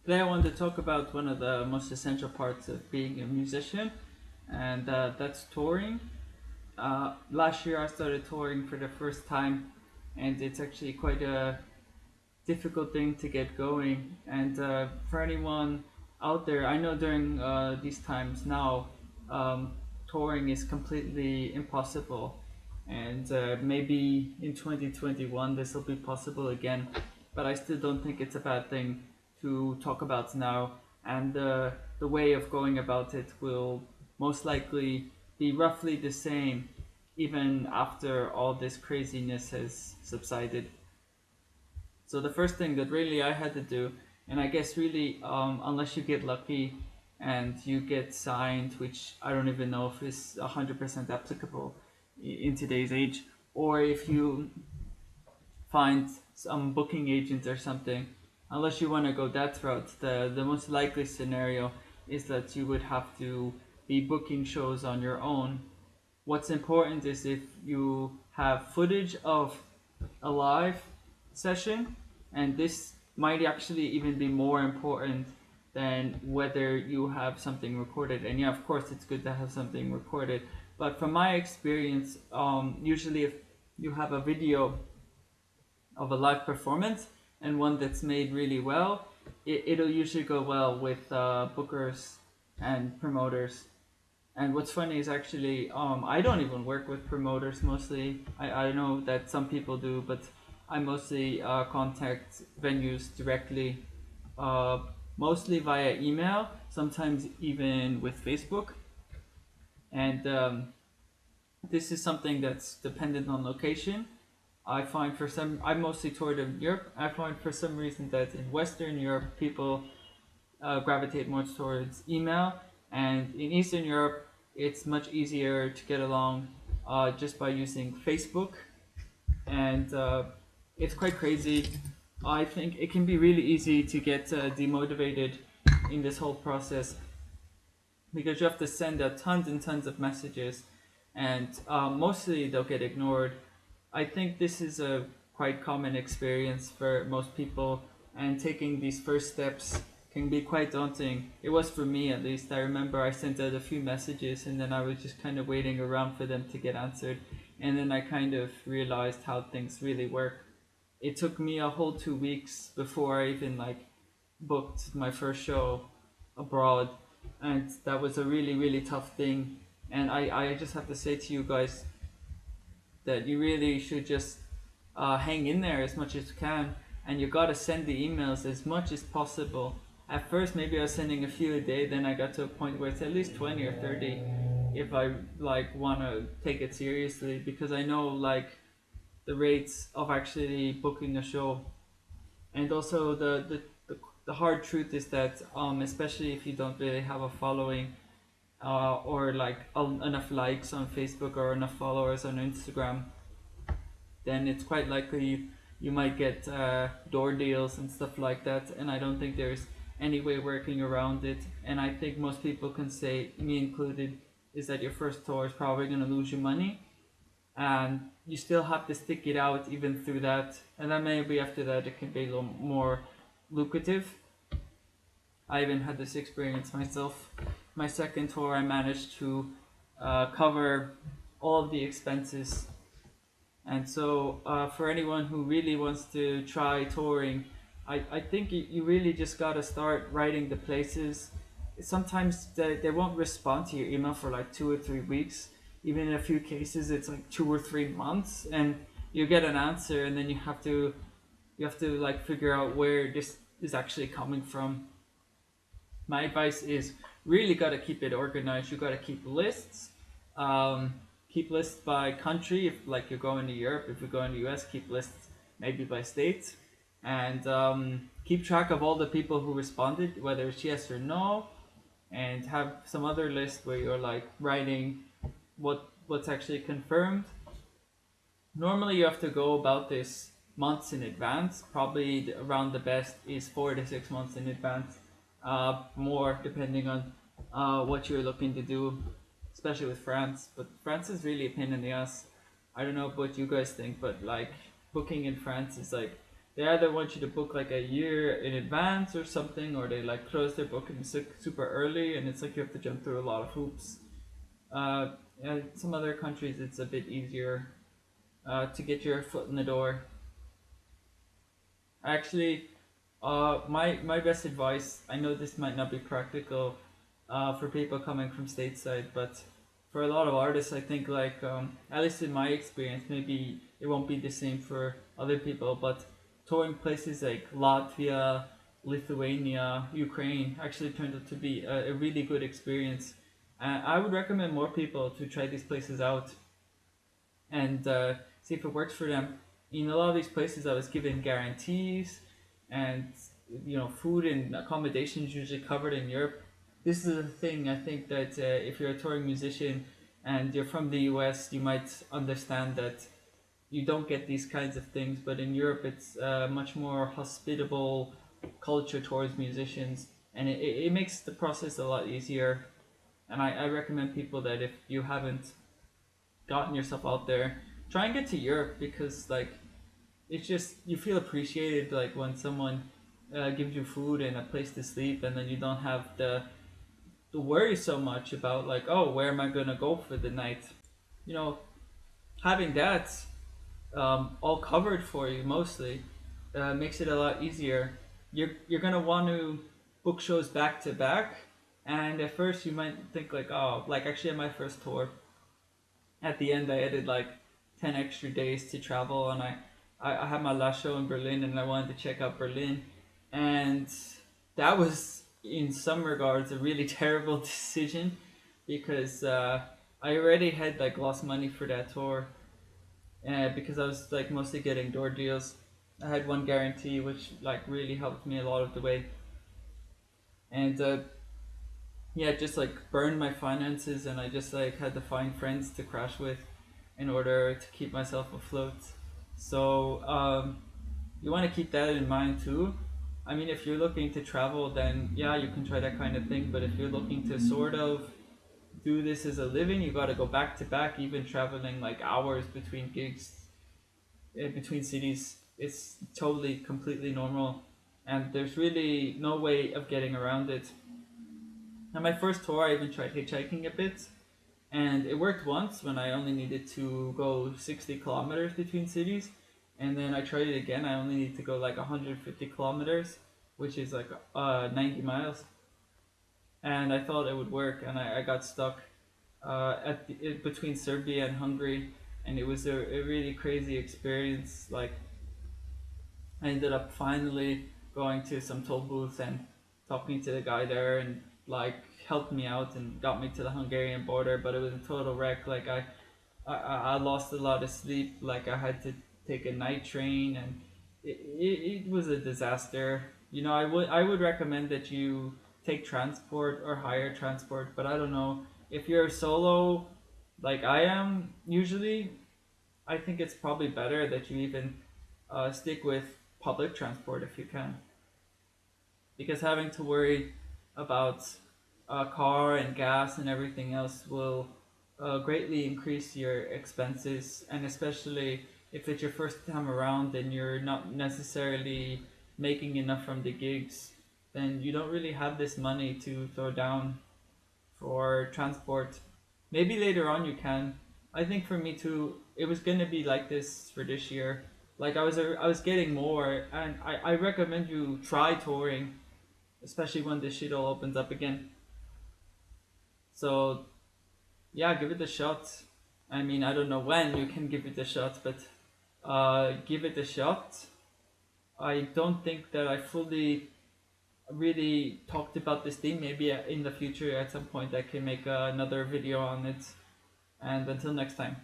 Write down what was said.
Today I want to talk about one of the most essential parts of being a musician, and that's touring. Last year I started touring for the first time, and it's actually quite a difficult thing to get going. And for anyone out there, I know during these times now, touring is completely impossible. And maybe in 2021 this will be possible again, but I still don't think it's a bad thing to talk about now. And the way of going about it will most likely be roughly the same even after all this craziness has subsided. So the first thing that really I had to do, and I guess really, unless you get lucky and you get signed, which I don't even know if is 100% applicable in today's age, or if you find some booking agent or something, unless you want to go that route, the most likely scenario is that you would have to be booking shows on your own. What's important is if you have footage of a live session, and this might actually even be more important than whether you have something recorded. And yeah, of course, it's good to have something recorded. But from my experience, usually if you have a video of a live performance and one that's made really well, it'll usually go well with bookers and promoters. And what's funny is actually, I don't even work with promoters mostly. I know that some people do, but I mostly contact venues directly, uh, mostly via email, sometimes even with Facebook. And this is something that's dependent on location. I mostly toured in Europe. I find for some reason that in Western Europe, people gravitate more towards email, and in Eastern Europe, it's much easier to get along just by using Facebook, and it's quite crazy. I think it can be really easy to get demotivated in this whole process because you have to send out tons and tons of messages, and mostly they'll get ignored. I think this is a quite common experience for most people, and taking these first steps can be quite daunting. It was for me at least. I remember I sent out a few messages and then I was just kind of waiting around for them to get answered, and then I kind of realized how things really work. It took me a whole 2 weeks before I even booked my first show abroad, and that was a really tough thing. And I just have to say to you guys that you really should just hang in there as much as you can, and you gotta send the emails as much as possible. At first, maybe I was sending a few a day, then I got to a point where it's at least 20 or 30 if I want to take it seriously, because I know the rates of actually booking a show. And also the hard truth is that especially if you don't really have a following, or enough likes on Facebook or enough followers on Instagram, then it's quite likely you might get door deals and stuff like that. And I don't think there's any way working around it. And I think most people can say, me included, is that your first tour is probably going to lose you money, and you still have to stick it out even through that. And then maybe after that it can be a little more lucrative. I even had this experience myself. My second tour, I managed to cover all of the expenses. And so, for anyone who really wants to try touring, I think you really just gotta start writing the places. Sometimes they won't respond to your email for like 2 or 3 weeks. Even in a few cases, it's like 2 or 3 months, and you get an answer, and then you have to figure out where this is actually coming from. My advice is really got to keep it organized. You got to keep lists. Um, Keep lists by country. If you're going to Europe, if you're going to US, keep lists maybe by state, and keep track of all the people who responded, whether it's yes or no, and have some other list where you're writing what's actually confirmed. Normally, you have to go about this months in advance. Probably around the best is 4 to 6 months in advance. More depending on what you're looking to do, especially with France. But France is really a pain in the ass. I don't know what you guys think, but booking in France is They either want you to book like a year in advance or something, or they like close their booking super early, and it's like you have to jump through a lot of hoops. Some other countries it's a bit easier to get your foot in the door. Actually, my best advice. I know this might not be practical for people coming from stateside, but for a lot of artists, I think like at least in my experience, maybe it won't be the same for other people, but touring places like Latvia, Lithuania, Ukraine actually turned out to be a really good experience. I would recommend more people to try these places out and see if it works for them. In a lot of these places, I was given guarantees, and food and accommodation is usually covered in Europe. This is a thing I think that if you're a touring musician and you're from the US, you might understand that you don't get these kinds of things. But in Europe, it's much more hospitable culture towards musicians, and it makes the process a lot easier. And I recommend people that if you haven't gotten yourself out there, try and get to Europe because like it's just you feel appreciated like when someone gives you food and a place to sleep, and then you don't have the worry so much about like, oh, where am I gonna go for the night? You know, having that all covered for you mostly makes it a lot easier. You're gonna want to book shows back to back, and at first you might think like, oh, like actually at my first tour, at the end I added like 10 extra days to travel, and I had my last show in Berlin and I wanted to check out Berlin, and that was in some regards a really terrible decision because I already had like lost money for that tour because I was like mostly getting door deals. I had one guarantee which like really helped me a lot of the way, and yeah, it just like burned my finances, and I just like had to find friends to crash with in order to keep myself afloat. So you want to keep that in mind too. I mean, if you're looking to travel, then yeah, you can try that kind of thing. But if you're looking to sort of do this as a living, you got to go back to back, even traveling like hours between gigs, between cities. It's totally, completely normal, and there's really no way of getting around it. On my first tour, I even tried hitchhiking a bit, and it worked once when I only needed to go 60 kilometers between cities, and then I tried it again. I only need to go like 150 kilometers, which is like 90 miles, and I thought it would work, and I got stuck between Serbia and Hungary, and it was a really crazy experience. Like I ended up finally going to some toll booths and talking to the guy there, and like helped me out and got me to the Hungarian border, but it was a total wreck. Like I lost a lot of sleep. Like I had to take a night train, and it was a disaster. I would recommend that you take transport or hire transport, but I don't know if you're solo, like I am usually. I think it's probably better that you even stick with public transport if you can, because having to worry about a car and gas and everything else will greatly increase your expenses, and especially if it's your first time around and you're not necessarily making enough from the gigs, then you don't really have this money to throw down for transport. Maybe later on you can. I think for me too, it was gonna be like this for this year. Like I was getting more, and I recommend you try touring, especially when this shit all opens up again. So yeah, give it a shot. I mean, I don't know when you can give it a shot, but give it a shot. I don't think that I fully really talked about this theme. Maybe in the future at some point I can make another video on it. And until next time.